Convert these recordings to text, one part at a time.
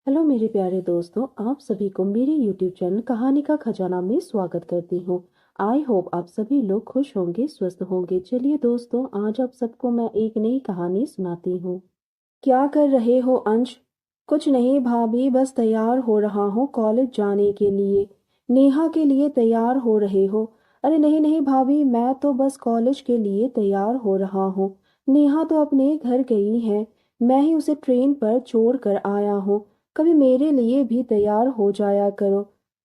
Hello मेरे प्यारे दोस्तों, आप सभी को मेरे यूट्यूब चैनल कहानी का खजाना में स्वागत करती हूँ। आई होप आप सभी लोग खुश होंगे, स्वस्थ होंगे। चलिए दोस्तों, आज आप सबको मैं एक नई कहानी सुनाती हूँ। क्या कर रहे हो अंश? कुछ नहीं भाभी, बस तैयार हो रहा हूँ कॉलेज जाने के लिए। नेहा के लिए तैयार हो रहे हो? अरे नहीं नहीं भाभी, मैं तो बस कॉलेज के लिए तैयार हो रहा हूँ। नेहा तो अपने घर गई है। मैं ही उसे ट्रेन पर छोड़ कर आया हूँ। कभी मेरे लिए भी तैयार हो जाया करो।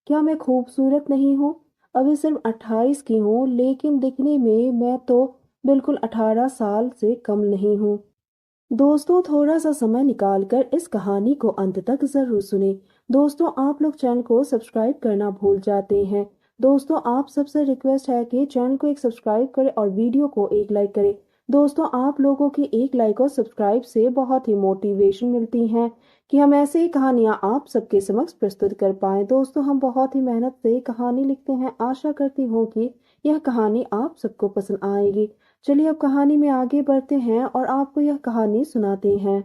क्या मैं खूबसूरत नहीं हूँ? अभी सिर्फ 28 की हूँ, लेकिन दिखने में मैं तो बिल्कुल 18 साल से कम नहीं हूँ। दोस्तों, थोड़ा सा समय निकालकर इस कहानी को अंत तक जरूर सुने। दोस्तों, आप लोग चैनल को सब्सक्राइब करना भूल जाते हैं। दोस्तों, आप सबसे रिक्वेस्ट है कि चैनल को एक सब्सक्राइब करें और वीडियो को एक लाइक करें। दोस्तों, आप लोगों की एक लाइक और सब्सक्राइब से बहुत ही मोटिवेशन मिलती है कि हम ऐसे ही कहानियां आप सबके समक्ष प्रस्तुत कर पाएं। दोस्तों, हम बहुत ही मेहनत से कहानी लिखते हैं। आशा करती हूँ कि यह कहानी आप सबको पसंद आएगी। चलिए अब कहानी में आगे बढ़ते हैं और आपको यह कहानी सुनाते हैं।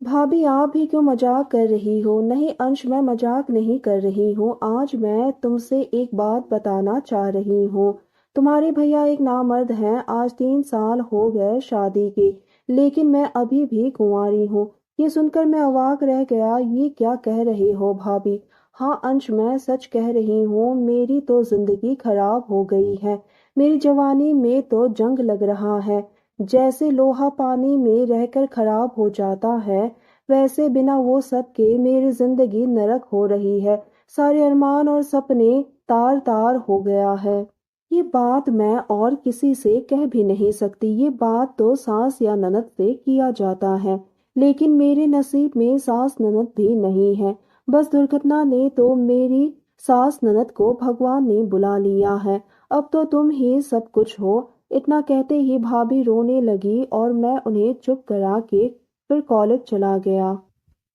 भाभी, आप भी क्यों मजाक कर रही हो? नहीं अंश, मैं मजाक नहीं कर रही हूँ। आज मैं तुमसे एक बात बताना चाह रही हूँ। तुम्हारे भैया एक नामर्द हैं। आज 3 साल हो गए शादी के, लेकिन मैं अभी भी कुंवारी हूँ। ये सुनकर मैं अवाक रह गया। ये क्या कह रहे हो भाभी? हाँ अंश, मैं सच कह रही हूँ। मेरी तो जिंदगी खराब हो गई है। मेरी जवानी में तो जंग लग रहा है। जैसे लोहा पानी में रहकर खराब हो जाता है, वैसे बिना वो सब के मेरी जिंदगी नरक हो रही है। सारे अरमान और सपने तार तार हो गया है। ये बात मैं और किसी से कह भी नहीं सकती। ये बात तो सास या ननद से किया जाता है, लेकिन मेरे नसीब में सास ननद भी नहीं है। बस दुर्घटना ने तो मेरी सास ननद को भगवान ने बुला लिया है। अब तो तुम ही सब कुछ हो। इतना कहते ही भाभी रोने लगी और मैं उन्हें चुप करा के फिर कॉलेज चला गया।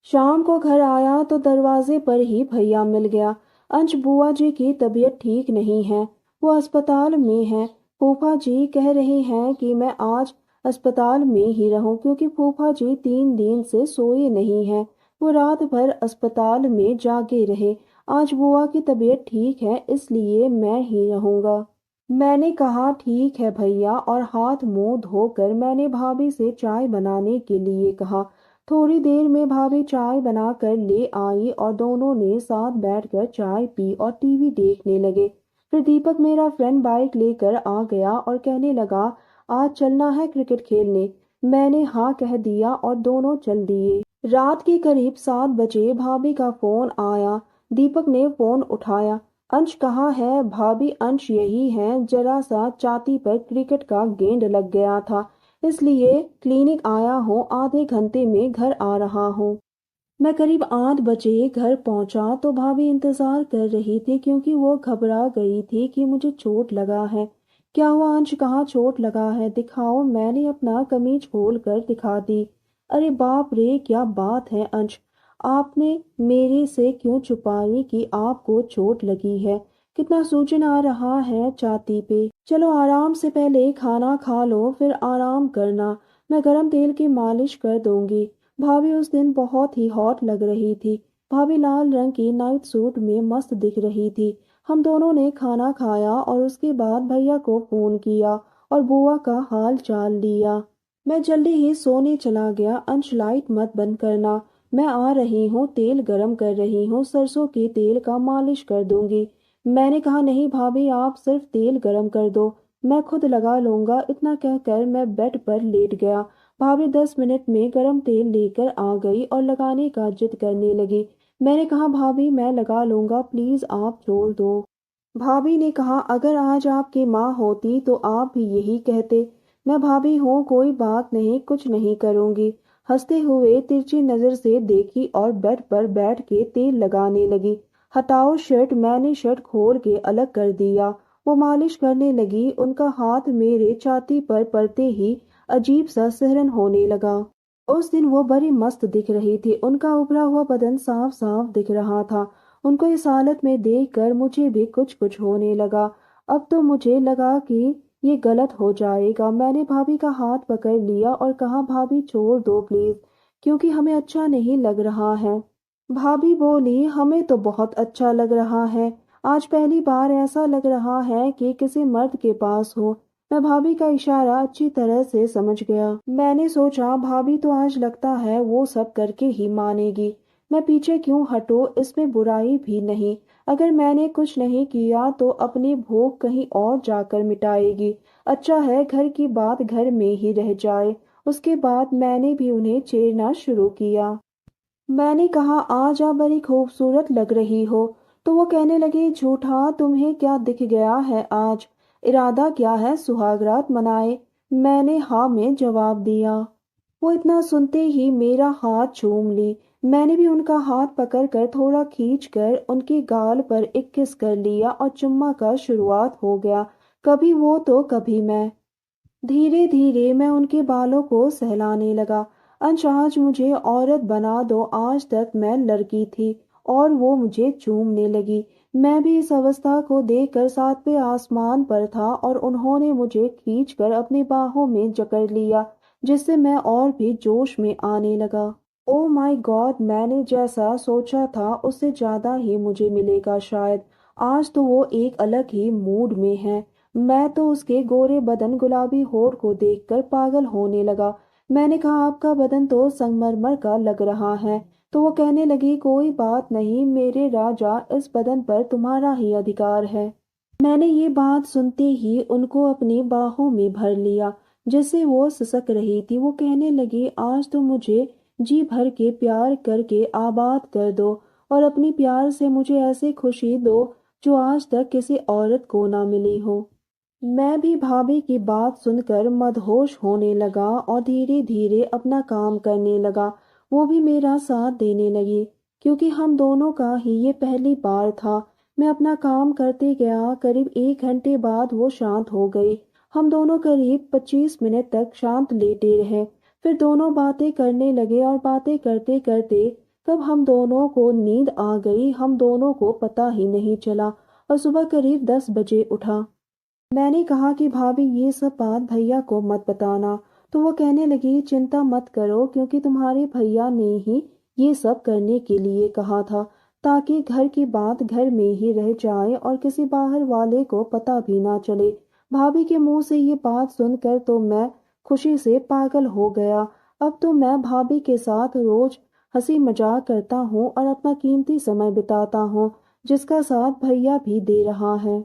शाम को घर आया तो दरवाजे पर ही भैया मिल गया। अंश, बुआ जी की तबीयत ठीक नहीं है, वो अस्पताल में है। फूफा जी कह रहे हैं कि मैं आज अस्पताल में ही रहूं, क्योंकि फूफा जी 3 दिन से सोए नहीं हैं। वो रात भर अस्पताल में जागे रहे। आज बुआ की तबीयत ठीक है, इसलिए मैं ही रहूंगा। मैंने कहा ठीक है भैया, और हाथ मुंह धोकर मैंने भाभी से चाय बनाने के लिए कहा। थोड़ी देर में भाभी चाय बना कर ले आई और दोनों ने साथ बैठकर चाय पी और टीवी देखने लगे। फिर दीपक, मेरा फ्रेंड, बाइक लेकर आ गया और कहने लगा, आज चलना है क्रिकेट खेलने। मैंने हाँ कह दिया और दोनों चल दिए। रात के करीब 7 बजे भाभी का फोन आया। दीपक ने फोन उठाया। अंश कहाँ है भाभी? अंश यही है, जरा सा छाती पर क्रिकेट का गेंद लग गया था, इसलिए क्लिनिक आया हूँ। आधे घंटे में घर आ रहा हूँ। मैं करीब 8 बजे घर पहुंचा तो भाभी इंतजार कर रही थी, क्योंकि वो घबरा गई थी कि मुझे चोट लगा है। क्या हुआ अंश, कहाँ चोट लगा है? दिखाओ। मैंने अपना कमीज खोल कर दिखा दी। अरे बाप रे, क्या बात है अंश, आपने मेरे से क्यों छुपाई कि आपको चोट लगी है? कितना सूजन आ रहा है छाती पे। चलो आराम से, पहले खाना खा लो फिर आराम करना। मैं गरम तेल की मालिश कर दूंगी। भाभी उस दिन बहुत ही हॉट लग रही थी। भाभी लाल रंग की नाइट सूट में मस्त दिख रही थी। हम दोनों ने खाना खाया और उसके बाद भैया को फोन किया और बुआ का हाल चाल लिया। मैं जल्दी ही सोने चला गया। अंश, लाइट मत बंद करना, मैं आ रही हूँ। तेल गरम कर रही हूँ, सरसों के तेल का मालिश कर दूंगी। मैंने कहा, नहीं भाभी, आप सिर्फ तेल गरम कर दो, मैं खुद लगा लूंगा। इतना कहकर मैं बेड पर लेट गया। भाभी 10 मिनट में गरम तेल लेकर आ गई और लगाने का जिद करने लगी। मैंने कहा, भाभी मैं लगा लूंगा, प्लीज आप छोड़ दो। भाभी ने कहा, अगर आज आपकी माँ होती तो आप भी यही कहते। मैं भाभी हूँ, कोई बात नहीं, कुछ नहीं करूंगी। हंसते हुए तिरछी नजर से देखी और बेड पर बैठ के तेल लगाने लगी। हटाओ शर्ट। मैंने शर्ट खोल के अलग कर दिया। वो मालिश करने लगी। उनका हाथ मेरे छाती पर पड़ते ही अजीब सा सिहरन होने लगा। उस दिन वो बड़ी मस्त दिख रही थी। उनका उभरा हुआ बदन साफ साफ दिख रहा था। उनको इस हालत में देखकर मुझे भी कुछ कुछ होने लगा। अब तो मुझे लगा कि ये गलत हो जाएगा। मैंने भाभी का हाथ पकड़ लिया और कहा, भाभी छोड़ दो प्लीज, क्योंकि हमें अच्छा नहीं लग रहा है। भाभी बोली, हमें तो बहुत अच्छा लग रहा है। आज पहली बार ऐसा लग रहा है कि किसी मर्द के पास हो। मैं भाभी का इशारा अच्छी तरह से समझ गया। मैंने सोचा भाभी तो आज लगता है वो सब करके ही मानेगी। मैं पीछे क्यों हटूं, इसमें बुराई भी नहीं। अगर मैंने कुछ नहीं किया तो अपनी भूख कहीं और जाकर मिटाएगी। अच्छा है घर की बात घर में ही रह जाए। उसके बाद मैंने भी उन्हें छेड़ना शुरू किया। मैंने कहा, आज आप बड़ी खूबसूरत लग रही हो। तो वो कहने लगी, झूठा, तुम्हें क्या दिख गया है आज? इरादा क्या है, सुहागरात मनाए? मैंने हाँ में जवाब दिया। वो इतना सुनते ही मेरा हाथ चूम ली। मैंने भी उनका हाथ पकड़कर थोड़ा खींचकर उनके गाल पर एक किस कर लिया और चुम्मा का शुरुआत हो गया। कभी वो तो कभी मैं। धीरे धीरे मैं उनके बालों को सहलाने लगा। अंश, आज मुझे औरत बना दो। आज तक मैं लड़की थी और वो मुझे चूमने लगी। मैं भी इस अवस्था को देखकर सातवें आसमान पर था और उन्होंने मुझे खींचकर अपनी बाहों में जकड़ लिया, जिससे मैं और भी जोश में आने लगा। ओ माय गॉड, मैंने जैसा सोचा था उससे ज्यादा ही मुझे मिलेगा शायद। आज तो वो एक अलग ही मूड में है। मैं तो उसके गोरे बदन, गुलाबी होठ को देखकर पागल होने लगा। मैंने कहा, आपका बदन तो संगमरमर का लग रहा है। तो वो कहने लगी, कोई बात नहीं मेरे राजा, इस बदन पर तुम्हारा ही अधिकार है। मैंने ये बात सुनते ही उनको अपनी बाहों में भर लिया, जैसे वो सिसक रही थी। वो कहने लगी, आज तो मुझे जी भर के प्यार करके आबाद कर दो और अपनी प्यार से मुझे ऐसी खुशी दो जो आज तक किसी औरत को ना मिली हो। मैं भी भाभी की बात सुनकर मदहोश होने लगा और धीरे धीरे अपना काम करने लगा। वो भी मेरा साथ देने लगी, क्योंकि हम दोनों का ही ये पहली बार था। मैं अपना काम करते गया। करीब 1 घंटे बाद वो शांत हो गई। हम दोनों करीब 25 मिनट तक शांत लेटे रहे। फिर दोनों बातें करने लगे और बातें करते करते कब हम दोनों को नींद आ गई, हम दोनों को पता ही नहीं चला। और सुबह करीब 10 बजे उठा। मैंने कहा कि भाभी ये सब बात भैया को मत बताना। तो वो कहने लगी, चिंता मत करो, क्योंकि तुम्हारे भैया ने ही ये सब करने के लिए कहा था, ताकि घर की बात घर में ही रह जाए और किसी बाहर वाले को पता भी ना चले। भाभी के मुंह से ये बात सुनकर तो मैं खुशी से पागल हो गया। अब तो मैं भाभी के साथ रोज हंसी मजाक करता हूँ और अपना कीमती समय बिताता हूँ, जिसका साथ भैया भी दे रहा है।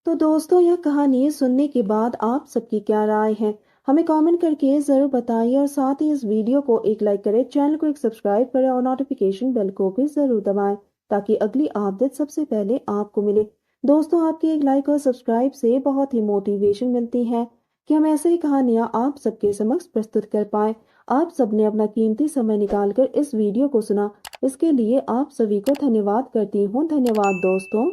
तो दोस्तों, यह कहानी सुनने के बाद आप सबकी क्या राय है, हमें कमेंट करके ज़रूर बताइए। और साथ ही इस वीडियो को एक लाइक करें, चैनल को एक सब्सक्राइब करें और नोटिफिकेशन बेल को भी ज़रूर दबाएं, ताकि अगली अपडेट सबसे पहले आपको मिले। दोस्तों, आपके एक लाइक और सब्सक्राइब से बहुत ही मोटिवेशन मिलती है कि हम ऐसे ही कहानियाँ आप सबके समक्ष प्रस्तुत कर पाएं। आप सबने अपना कीमती समय निकालकर इस वीडियो को सुना, इसके लिए आप सभी को धन्यवाद करती हूँ। धन्यवाद दोस्तों।